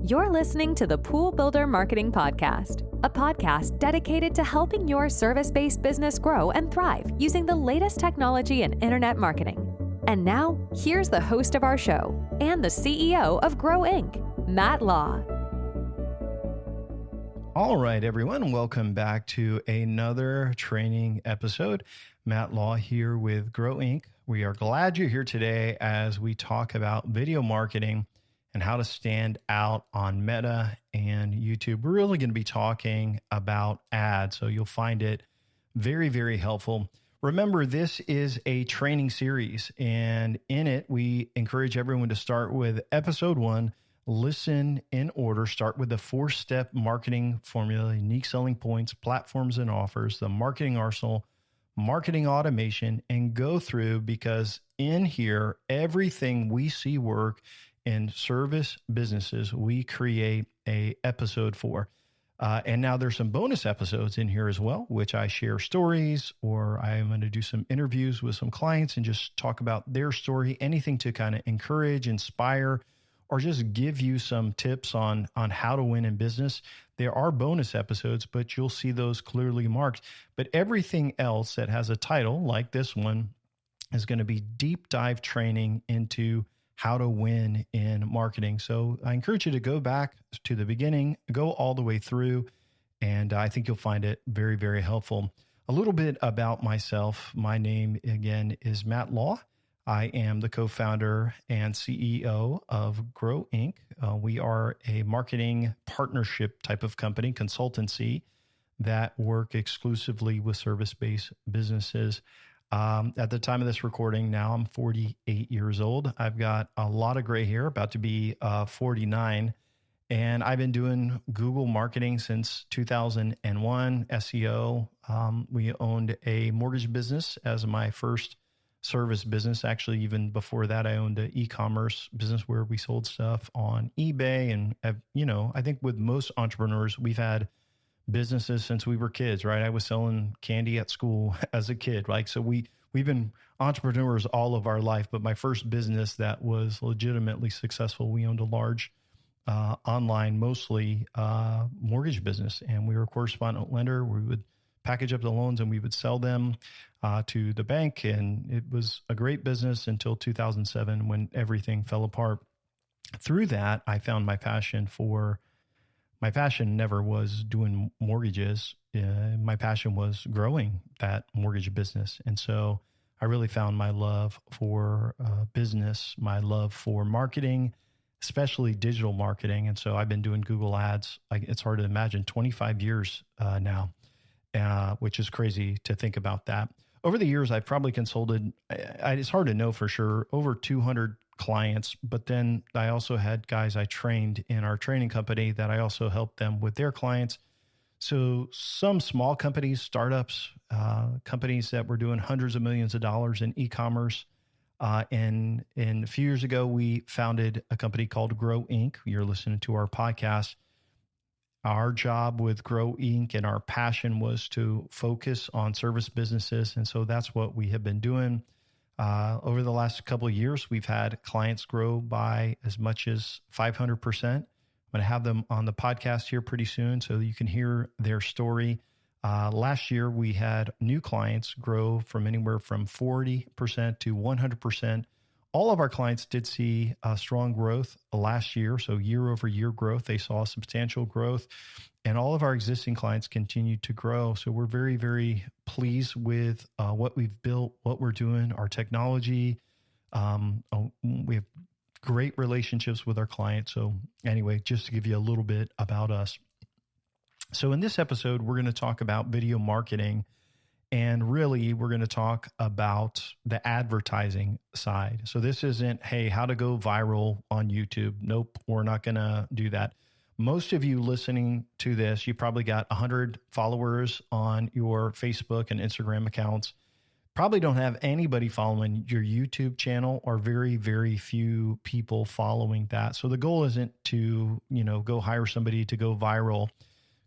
You're listening to the Pool Builder Marketing Podcast, a podcast dedicated to helping your service-based business grow and thrive using the latest technology in internet marketing. And now, here's the host of our show and the CEO of Grow Inc., Matt Law. All right, everyone, welcome back to another training episode. Matt Law here with Grow Inc. We are glad you're here today as we talk about video marketing and how to stand out on Meta and YouTube. We're really going to be talking about ads, so you'll find it very, very helpful. Remember, this is a training series, and in it, we encourage everyone to start with episode 1, listen in order, start with the 4-step marketing formula, unique selling points, platforms and offers, the marketing arsenal, marketing automation, and go through, because in here, everything we see work in service businesses, we create a episode for. And now there's some bonus episodes in here as well, which I share stories, or I am going to do some interviews with some clients and just talk about their story, anything to kind of encourage, inspire, or just give you some tips on how to win in business. There are bonus episodes, but you'll see those clearly marked. But everything else that has a title like this one is going to be deep dive training into how to win in marketing. So I encourage you to go back to the beginning, go all the way through, and I think you'll find it very, very helpful. A little bit about myself. My name, again, is Matt Law. I am the co-founder and CEO of Grow Inc. We are a marketing partnership type of company, consultancy, that work exclusively with service-based businesses. At the time of this recording, now I'm 48 years old. I've got a lot of gray hair, about to be 49. And I've been doing Google marketing since 2001, SEO. We owned a mortgage business as my first service business. Actually, even before that, I owned an e-commerce business where we sold stuff on eBay. And, I think with most entrepreneurs, we've had businesses since we were kids, right? I was selling candy at school as a kid. So we've been entrepreneurs all of our life, but my first business that was legitimately successful, we owned a large online, mostly mortgage business, and we were a correspondent lender. We would package up the loans and we would sell them to the bank, and it was a great business until 2007 when everything fell apart. Through that, I found my passion never was doing mortgages. My passion was growing that mortgage business. And so I really found my love for business, my love for marketing, especially digital marketing. And so I've been doing Google Ads, it's hard to imagine, 25 years now, which is crazy to think about that. Over the years, I've probably consulted, it's hard to know for sure, over 200 clients, but then I also had guys I trained in our training company that I also helped them with their clients. So some small companies, startups, companies that were doing hundreds of millions of dollars in e-commerce. And a few years ago, we founded a company called Grow Inc. You're listening to our podcast. Our job with Grow Inc. and our passion was to focus on service businesses. And so that's what we have been doing. Over the last couple of years, we've had clients grow by as much as 500%. I'm going to have them on the podcast here pretty soon so you can hear their story. Last year, we had new clients grow from anywhere from 40% to 100%. All of our clients did see strong growth last year. So year over year growth, they saw substantial growth. And all of our existing clients continued to grow. So we're very, very pleased with what we've built, what we're doing, our technology. We have great relationships with our clients. So anyway, just to give you a little bit about us. So in this episode, we're going to talk about video marketing. And really, we're going to talk about the advertising side. So this isn't, hey, how to go viral on YouTube. Nope, we're not going to do that. Most of you listening to this, you probably got 100 followers on your Facebook and Instagram accounts. Probably don't have anybody following your YouTube channel, or very, very few people following that. So the goal isn't to, go hire somebody to go viral.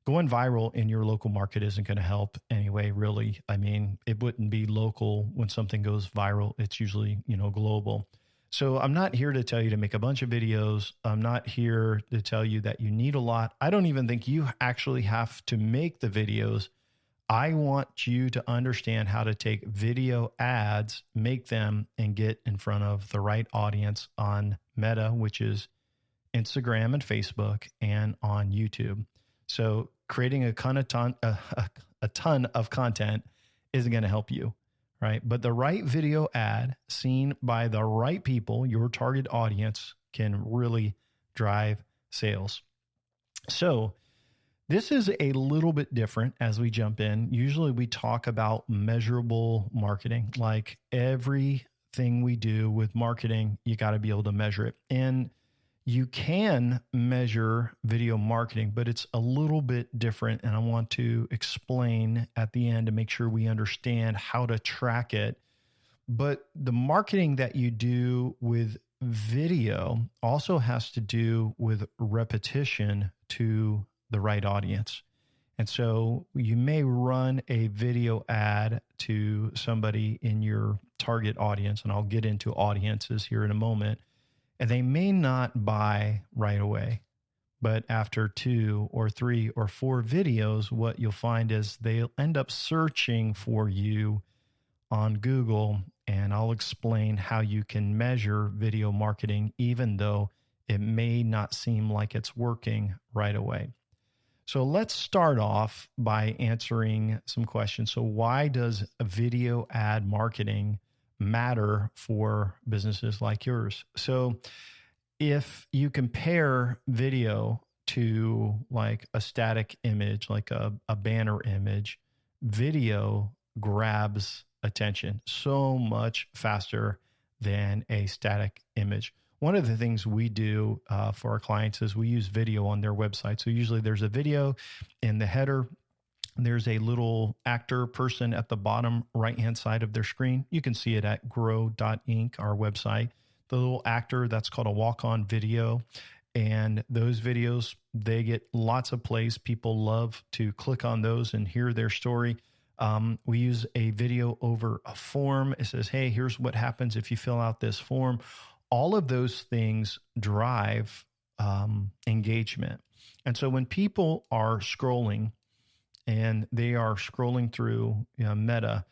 Going viral in your local market isn't going to help anyway, really. I mean, it wouldn't be local when something goes viral. It's usually, global. So I'm not here to tell you to make a bunch of videos. I'm not here to tell you that you need a lot. I don't even think you actually have to make the videos. I want you to understand how to take video ads, make them, and get in front of the right audience on Meta, which is Instagram and Facebook, and on YouTube. So creating a ton of content isn't going to help you, right? But the right video ad seen by the right people, your target audience, can really drive sales. So this is a little bit different as we jump in. Usually we talk about measurable marketing. Like everything we do with marketing, you got to be able to measure it. And you can measure video marketing, but it's a little bit different. And I want to explain at the end to make sure we understand how to track it. But the marketing that you do with video also has to do with repetition to the right audience. And so you may run a video ad to somebody in your target audience, and I'll get into audiences here in a moment, and they may not buy right away. But after 2 or 3 or 4 videos, what you'll find is they'll end up searching for you on Google, and I'll explain how you can measure video marketing, even though it may not seem like it's working right away. So let's start off by answering some questions. So why does video ad marketing matter for businesses like yours? So if you compare video to like a static image, like a banner image, video grabs attention so much faster than a static image. One of the things we do for our clients is we use video on their website. So usually there's a video in the header. There's a little actor person at the bottom right-hand side of their screen. You can see it at grow.inc, our website. The little actor, that's called a walk-on video. And those videos, they get lots of plays. People love to click on those and hear their story. We use a video over a form. It says, hey, here's what happens if you fill out this form. All of those things drive engagement. And so when people are scrolling and they are scrolling through Meta,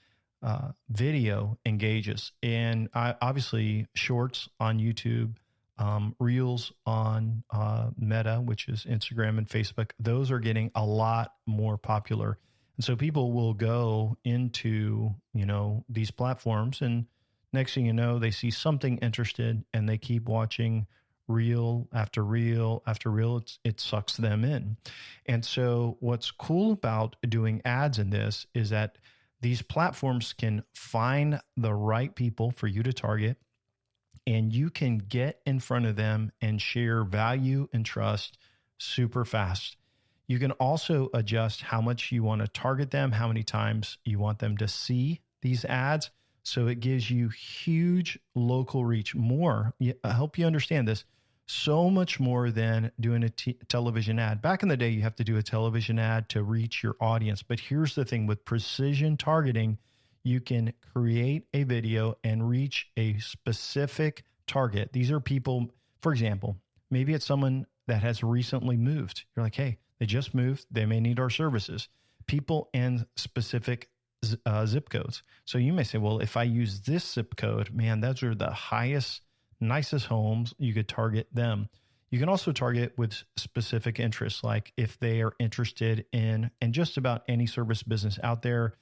video engages. And obviously shorts on YouTube, reels on Meta, which is Instagram and Facebook, those are getting a lot more popular. And so people will go into, these platforms, and next thing you know, they see something interested and they keep watching reel after reel after reel. It sucks them in. And so what's cool about doing ads in this is that these platforms can find the right people for you to target, and you can get in front of them and share value and trust super fast. You can also adjust how much you want to target them, how many times you want them to see these ads. So it gives you huge local reach, more. I hope you understand this. So much more than doing a television ad. Back in the day, you have to do a television ad to reach your audience. But here's the thing, with precision targeting, you can create a video and reach a specific target. These are people, for example, maybe it's someone that has recently moved. You're like, hey, they just moved. They may need our services. People in specific zip codes. So you may say, well, if I use this zip code, man, those are the highest, nicest homes. You could target them. You can also target with specific interests, like if they are interested in just about any service business out there,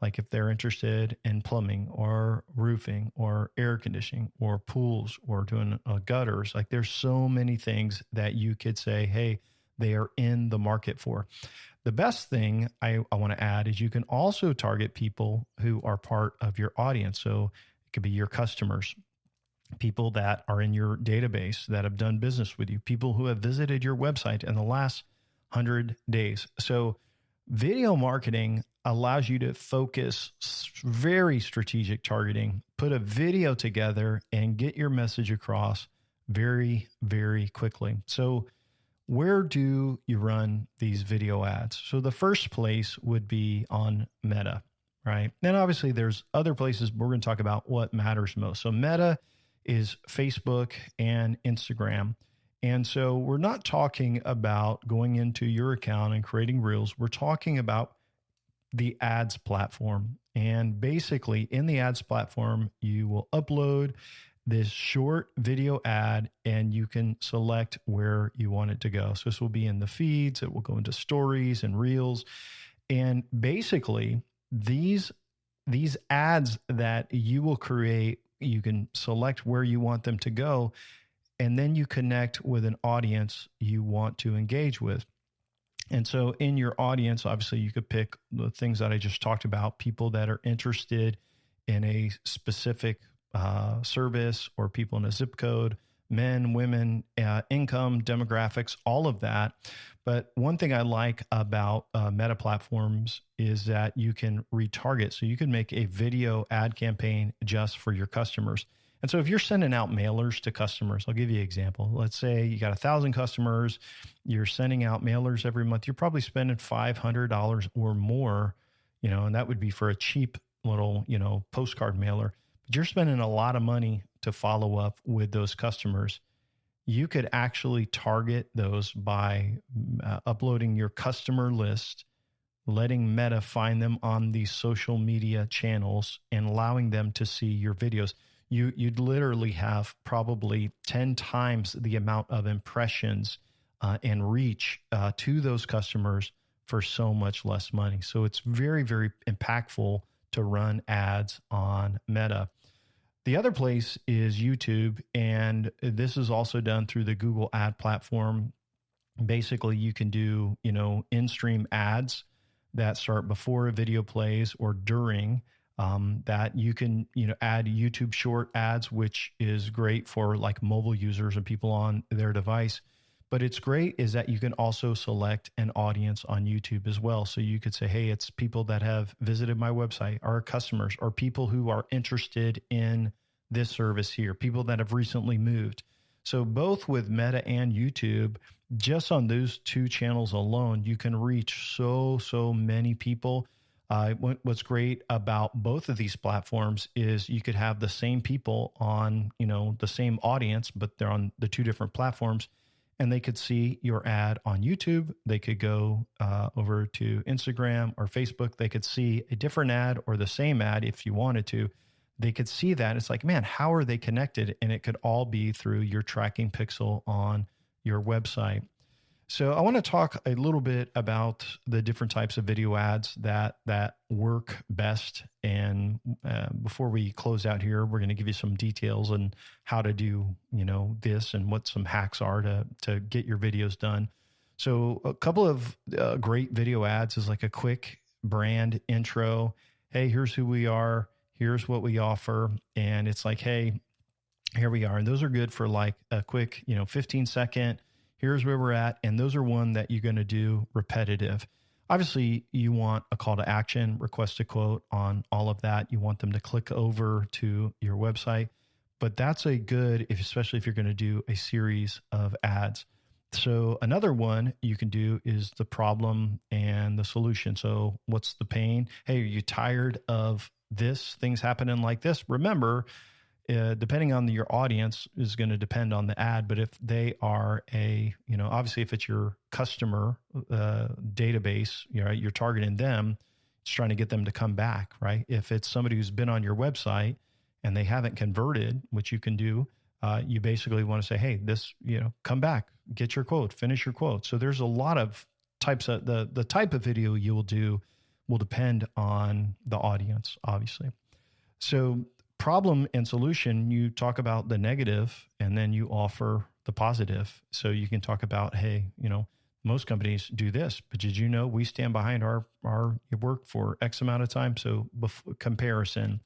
like if they're interested in plumbing or roofing or air conditioning or pools or doing gutters. Like there's so many things that you could say, hey, they are in the market for. The best thing I want to add is you can also target people who are part of your audience. So it could be your customers, people that are in your database that have done business with you, people who have visited your website in the last 100 days. So video marketing allows you to focus very strategic targeting, put a video together, and get your message across very, very quickly. So where do you run these video ads? So the first place would be on Meta, right? Then obviously there's other places, but we're going to talk about what matters most. So Meta is Facebook and Instagram. And so we're not talking about going into your account and creating reels. We're talking about the ads platform. And basically, in the ads platform, you will upload this short video ad and you can select where you want it to go. So this will be in the feeds, it will go into stories and reels. And basically, these ads that you will create, you can select where you want them to go, and then you connect with an audience you want to engage with. And so in your audience, obviously you could pick the things that I just talked about, people that are interested in a specific service, or people in a zip code, men, women, income, demographics, all of that. But one thing I like about Meta platforms is that you can retarget. So you can make a video ad campaign just for your customers. And so if you're sending out mailers to customers, I'll give you an example. Let's say you got 1,000 customers, you're sending out mailers every month. You're probably spending $500 or more, and that would be for a cheap little, postcard mailer. But you're spending a lot of money to follow up with those customers. You could actually target those by uploading your customer list, letting Meta find them on these social media channels, and allowing them to see your videos. You'd literally have probably 10 times the amount of impressions and reach to those customers for so much less money. So it's very, very impactful to run ads on Meta. The other place is YouTube, and this is also done through the Google ad platform. Basically, you can do, in-stream ads that start before a video plays or during. That you can, add YouTube short ads, which is great for like mobile users and people on their device. But it's great is that you can also select an audience on YouTube as well. So you could say, hey, it's people that have visited my website, our customers, or people who are interested in this service here, people that have recently moved. So both with Meta and YouTube, just on those two channels alone, you can reach so many people. What's great about both of these platforms is you could have the same people on, the same audience, but they're on the two different platforms, and they could see your ad on YouTube. They could go over to Instagram or Facebook. They could see a different ad or the same ad if you wanted to. They could see that. It's like, man, how are they connected? And it could all be through your tracking pixel on your website. So I want to talk a little bit about the different types of video ads that work best. And before we close out here, we're going to give you some details on how to do, this and what some hacks are to get your videos done. So a couple of great video ads is like a quick brand intro. Hey, here's who we are. Here's what we offer. And it's like, hey, here we are. And those are good for like a quick, 15-second. Here's where we're at. And those are one that you're going to do repetitive. Obviously, you want a call to action, request a quote on all of that. You want them to click over to your website. But that's a good, especially if you're going to do a series of ads. So another one you can do is the problem and the solution. So what's the pain? Hey, are you tired of this? Things happening like this? Remember, depending on your audience is going to depend on the ad. But if they are obviously if it's your customer database, you're targeting them, it's trying to get them to come back, right? If it's somebody who's been on your website and they haven't converted, which you can do, you basically want to say, hey, this, come back, get your quote, finish your quote. So there's a lot of types of the type of video you will do will depend on the audience, obviously. So problem and solution, you talk about the negative and then you offer the positive. So you can talk about, hey, most companies do this, but did you know we stand behind our work for X amount of time? So comparison.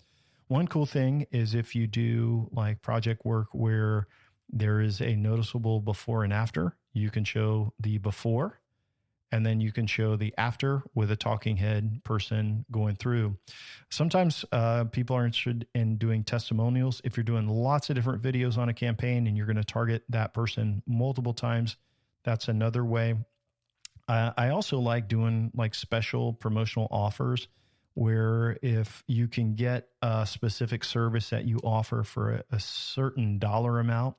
One cool thing is if you do like project work where there is a noticeable before and after, you can show the before and then you can show the after with a talking head person going through. Sometimes people are interested in doing testimonials. If you're doing lots of different videos on a campaign and you're going to target that person multiple times, that's another way. I also like doing like special promotional offers where if you can get a specific service that you offer for a certain dollar amount,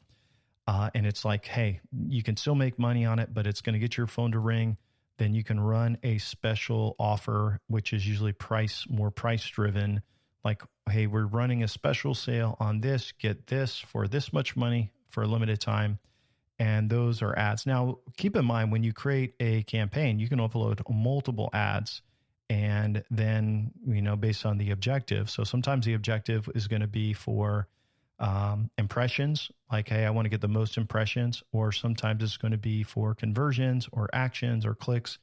and it's like, hey, you can still make money on it, but it's going to get your phone to ring, then you can run a special offer, which is usually more price driven. Like, hey, we're running a special sale on this, get this for this much money for a limited time. And those are ads. Now, keep in mind, when you create a campaign, you can upload multiple ads and then, based on the objective. So sometimes the objective is going to be for impressions, like, hey, I want to get the most impressions, or sometimes it's going to be for conversions or actions or clicks.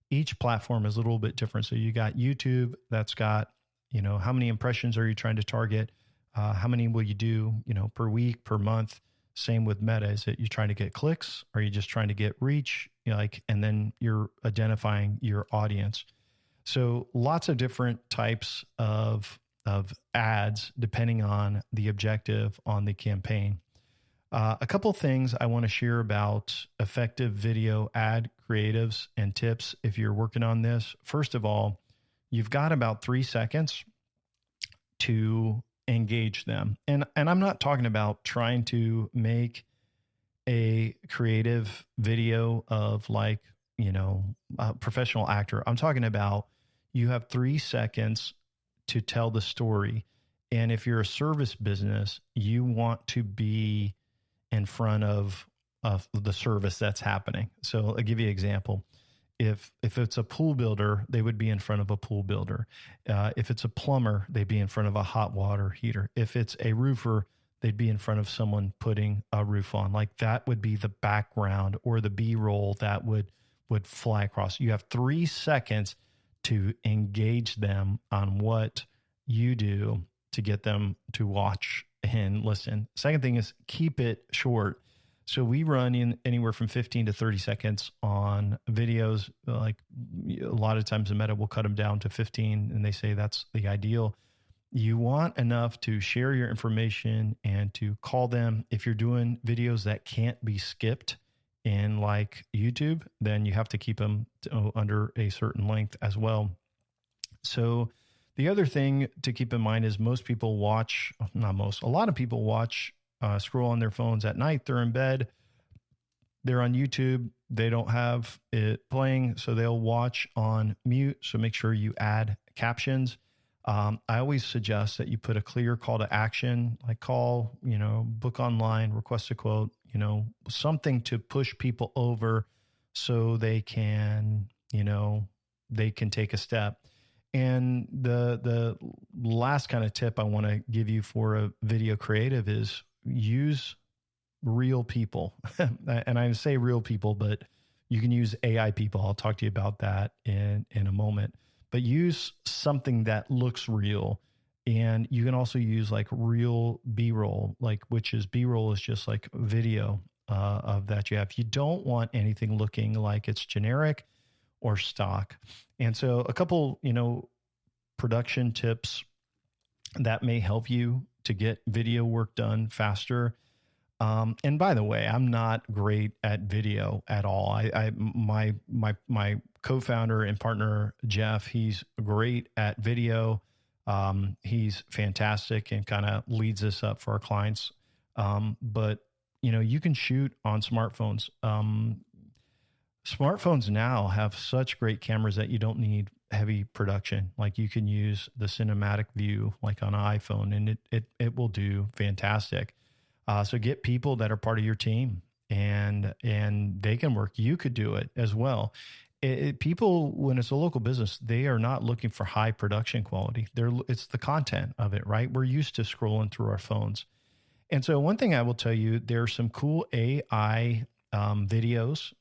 Each platform is a little bit different. So you got YouTube that's got, how many impressions are you trying to target? How many will you do, per week, per month? Same with Meta. Is it you trying to get clicks? Or are you just trying to get reach? And then you're identifying your audience. So lots of different types of ads depending on the objective on the campaign. A couple things I want to share about effective video ad creatives and tips if you're working on this. First of all, you've got about 3 seconds to engage them. And I'm not talking about trying to make a creative video of like, a professional actor. I'm talking about you have 3 seconds to tell the story. And if you're a service business, you want to be in front of the service that's happening. So I'll give you an example. If it's a pool builder, they would be in front of a pool builder. If it's a plumber, they'd be in front of a hot water heater. If it's a roofer, they'd be in front of someone putting a roof on. Like that would be the background or the B-roll that would fly across. You have 3 seconds to engage them on what you do to get them to watch and listen. Second thing is keep it short. So we run in anywhere from 15 to 30 seconds on videos. Like a lot of times the Meta will cut them down to 15 and they say that's the ideal. You want enough to share your information and to call them. If you're doing videos that can't be skipped in like YouTube, then you have to keep them under a certain length as well. So the other thing to keep in mind is a lot of people watch, scroll on their phones at night. They're in bed. They're on YouTube. They don't have it playing, so they'll watch on mute. So make sure you add captions. I always suggest that you put a clear call to action, like call, book online, request a quote, something to push people over so they can take a step. And the last kind of tip I want to give you for a video creative is use real people. And I say real people, but you can use AI people. I'll talk to you about that in a moment. But use something that looks real. And you can also use like real B-roll, which is B-roll is just like video of that you have. You don't want anything looking like it's generic or stock. And so a couple, production tips that may help you to get video work done faster. And by the way, I'm not great at video at all. My co-founder and partner, Jeff, he's great at video. He's fantastic and kind of leads us up for our clients. But you can shoot on smartphones. Smartphones now have such great cameras that you don't need heavy production. Like you can use the cinematic view like on an iPhone and it will do fantastic. So get people that are part of your team and they can work. You could do it as well. People, when it's a local business, they are not looking for high production quality. It's the content of it, right? We're used to scrolling through our phones. And so one thing I will tell you, there are some cool AI videos,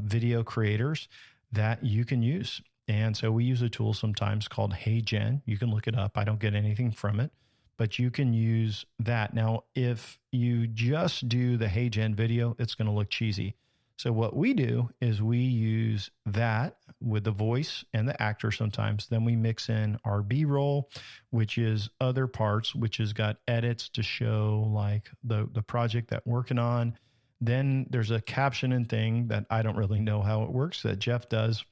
video creators that you can use. And so we use a tool sometimes called HeyGen. You can look it up. I don't get anything from it, but you can use that. Now, if you just do the HeyGen video, it's going to look cheesy. So what we do is we use that with the voice and the actor sometimes. Then we mix in our B-roll, which is other parts, which has got edits to show like the project that we're working on. Then there's a captioning thing that I don't really know how it works that Jeff does,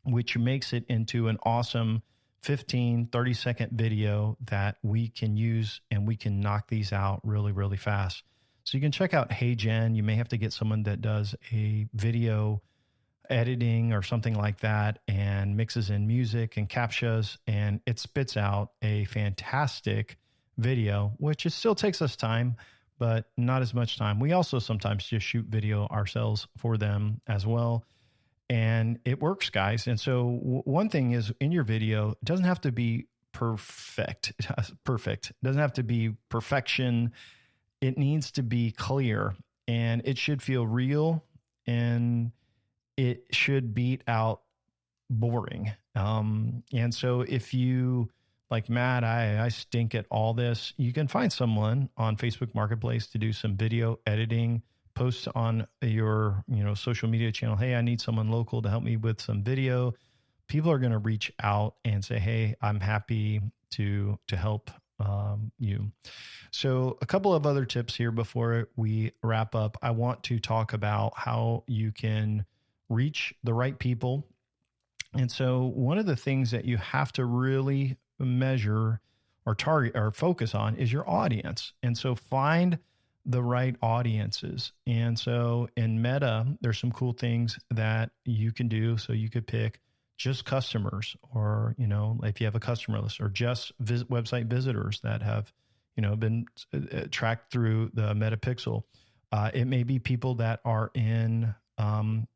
which makes it into an awesome 15, 30-second video that we can use, and we can knock these out really, really fast. So you can check out Hey Gen. You may have to get someone that does a video editing or something like that and mixes in music and captchas, and it spits out a fantastic video, which it still takes us time, but not as much time. We also sometimes just shoot video ourselves for them as well. And it works, guys. And so one thing is, in your video, it doesn't have to be perfect. Perfect. It doesn't have to be perfection. It needs to be clear, and it should feel real, and it should beat out boring. And so if you, like Matt, I stink at all this, you can find someone on Facebook Marketplace to do some video editing, post on your, social media channel. Hey, I need someone local to help me with some video. People are going to reach out and say, hey, I'm happy to help you. So a couple of other tips here before we wrap up. I want to talk about how you can reach the right people. And so one of the things that you have to really measure or target or focus on is your audience. And so find the right audiences. And so in Meta, there's some cool things that you can do. So you could pick just customers, or, if you have a customer list, or just website visitors that have, been tracked through the Meta Pixel. It may be people that are in the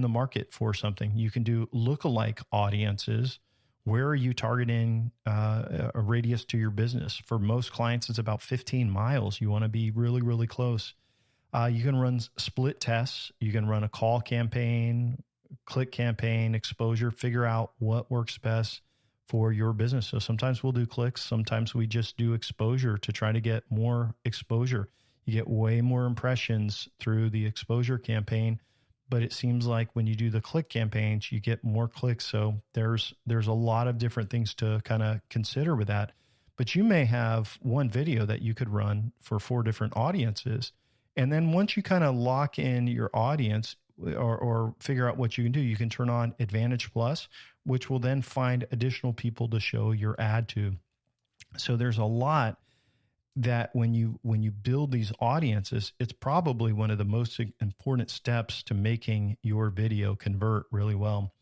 market for something. You can do lookalike audiences. Where are you targeting a radius to your business? For most clients, it's about 15 miles. You want to be really, really close. You can run split tests. You can run a call campaign, click campaign, exposure, figure out what works best for your business. So sometimes we'll do clicks. Sometimes we just do exposure to try to get more exposure. You get way more impressions through the exposure campaign, but it seems like when you do the click campaigns, you get more clicks. So there's a lot of different things to kind of consider with that. But you may have one video that you could run for 4 different audiences. And then once you kind of lock in your audience, or figure out what you can do, you can turn on Advantage Plus, which will then find additional people to show your ad to. So there's a lot that when you build these audiences, it's probably one of the most important steps to making your video convert really well.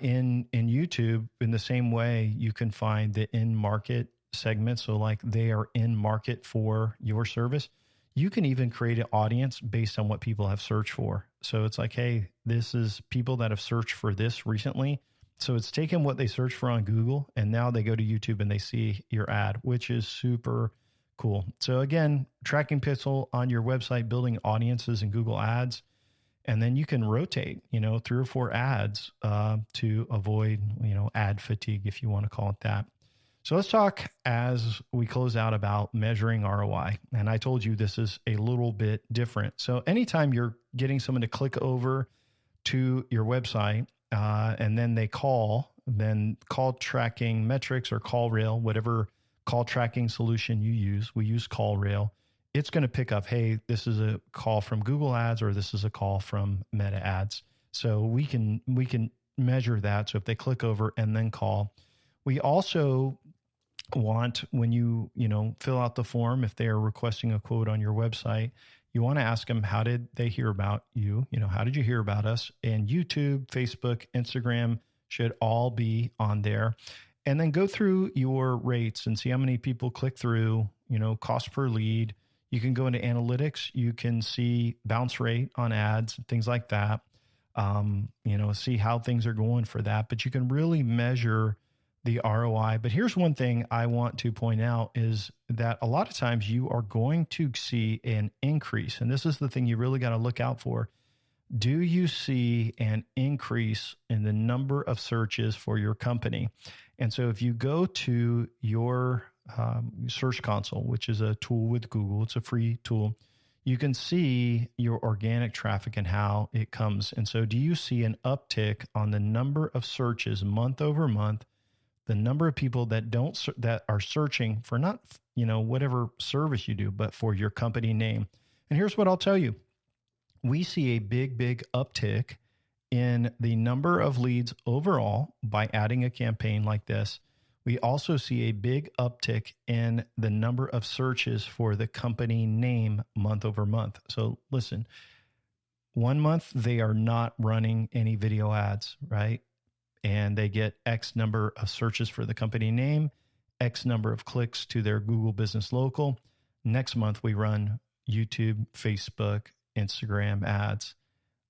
In YouTube, in the same way, you can find the in-market segments. So like they are in market for your service. You can even create an audience based on what people have searched for. So it's like, hey, this is people that have searched for this recently. So it's taken what they searched for on Google, and now they go to YouTube and they see your ad, which is super cool. So again, tracking pixel on your website, building audiences in Google Ads, and then you can rotate, 3 or 4 ads to avoid, ad fatigue, if you want to call it that. So let's talk as we close out about measuring ROI. And I told you this is a little bit different. So anytime you're getting someone to click over to your website and then they then call tracking metrics or CallRail, whatever call tracking solution you use, we use CallRail. It's going to pick up, hey, this is a call from Google Ads, or this is a call from Meta Ads. So we can measure that. So if they click over and then call, we also want, when you fill out the form, if they are requesting a quote on your website, you want to ask them, how did they hear about you? How did you hear about us? And YouTube, Facebook, Instagram should all be on there. And then go through your rates and see how many people click through, cost per lead. You can go into analytics. You can see bounce rate on ads, things like that. See how things are going for that. But you can really measure the ROI. But here's one thing I want to point out is that a lot of times you are going to see an increase. And this is the thing you really got to look out for. Do you see an increase in the number of searches for your company? And so if you go to your Search Console, which is a tool with Google, it's a free tool, you can see your organic traffic and how it comes. And so do you see an uptick on the number of searches month over month, the number of people that are searching for not, whatever service you do, but for your company name? And here's what I'll tell you. We see a big uptick in the number of leads overall by adding a campaign like this. We also see a big uptick in the number of searches for the company name month over month. So listen, 1 month, they are not running any video ads, right? And they get X number of searches for the company name, X number of clicks to their Google Business Local. Next month, we run YouTube, Facebook, Instagram ads.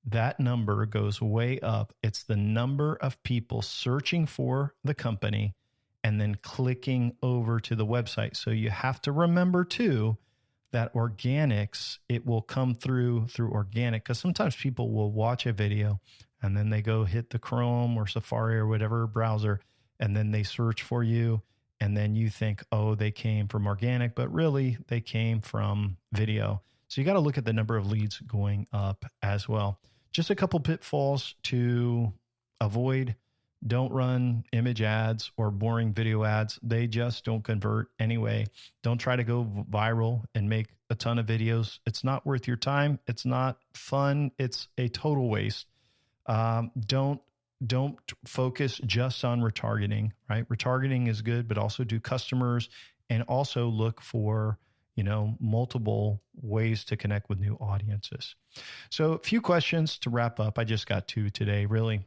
That number goes way up. It's the number of people searching for the company and then clicking over to the website. So you have to remember too, that organics, it will come through organic, because sometimes people will watch a video and then they go hit the Chrome or Safari or whatever browser, and then they search for you. And then you think, oh, they came from organic, but really they came from video. So you got to look at the number of leads going up as well. Just a couple pitfalls to avoid. Don't run image ads or boring video ads. They just don't convert anyway. Don't try to go viral and make a ton of videos. It's not worth your time. It's not fun. It's a total waste. Don't focus just on retargeting, right? Retargeting is good, but also do customers and also look for, multiple ways to connect with new audiences. So a few questions to wrap up. I just got 2 today, really.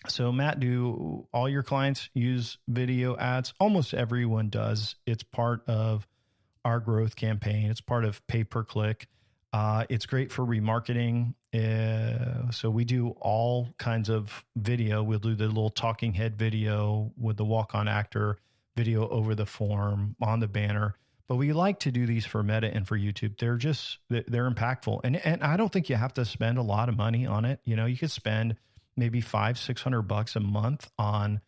So Matt, do all your clients use video ads? Almost everyone does. It's part of our growth campaign. It's part of pay-per-click. It's great for remarketing. So we do all kinds of video. We'll do the little talking head video with the walk-on actor, video over the form, on the banner. But we like to do these for Meta and for YouTube. They're impactful. And I don't think you have to spend a lot of money on it. You could spend maybe $500-600 a month on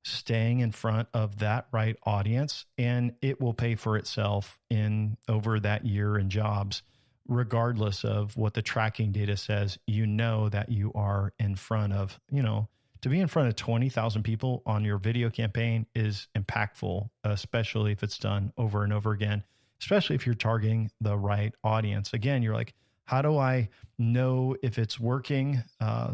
staying in front of that right audience, and it will pay for itself over that year in jobs, regardless of what the tracking data says. That you are in front of, to be in front of 20,000 people on your video campaign is impactful, especially if it's done over and over again, especially if you're targeting the right audience. Again, you're like, how do I know if it's working?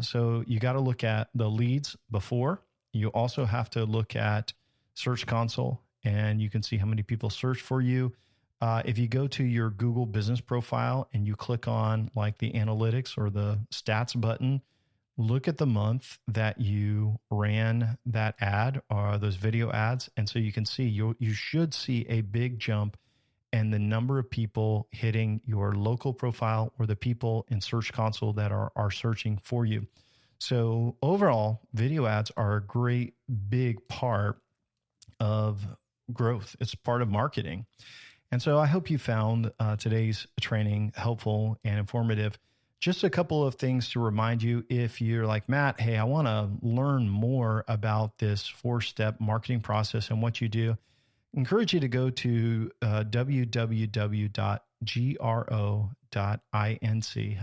So you got to look at the leads before. You also have to look at Search Console, and you can see how many people search for you. If you go to your Google business profile and you click on like the analytics or the stats button, look at the month that you ran that ad or those video ads. And so you can see, you should see a big jump and the number of people hitting your local profile or the people in Search Console that are searching for you. So overall, video ads are a great big part of growth. It's part of marketing. And so I hope you found today's training helpful and informative. Just a couple of things to remind you, if you're like, Matt, hey, I want to learn more about this 4-step marketing process and what you do. Encourage you to go to www.gro.inc.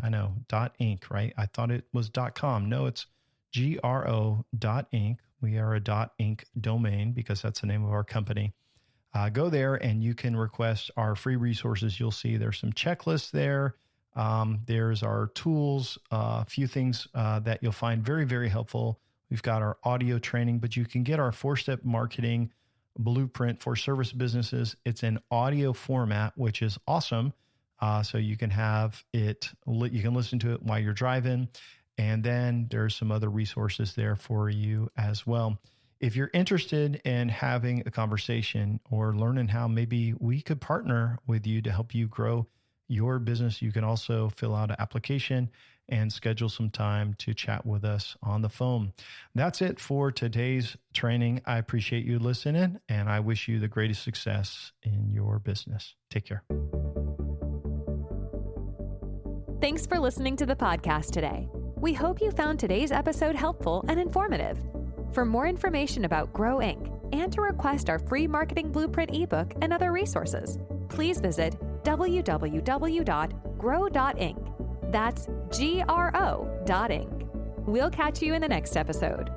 I know, .inc, right? I thought it was .com. No, it's gro.inc. We are a .inc domain because that's the name of our company. Go there and you can request our free resources. You'll see there's some checklists there. There's our tools, a few things that you'll find very, very helpful. We've got our audio training, but you can get our 4-step marketing blueprint for service businesses. It's in audio format, which is awesome. So you can have it, you can listen to it while you're driving. And then there's some other resources there for you as well. If you're interested in having a conversation or learning how maybe we could partner with you to help you grow your business, you can also fill out an application and schedule some time to chat with us on the phone. That's it for today's training. I appreciate you listening, and I wish you the greatest success in your business. Take care. Thanks for listening to the podcast today. We hope you found today's episode helpful and informative. For more information about Grow Inc. and to request our free marketing blueprint ebook and other resources, please visit www.grow.inc. That's GRO.inc. We'll catch you in the next episode.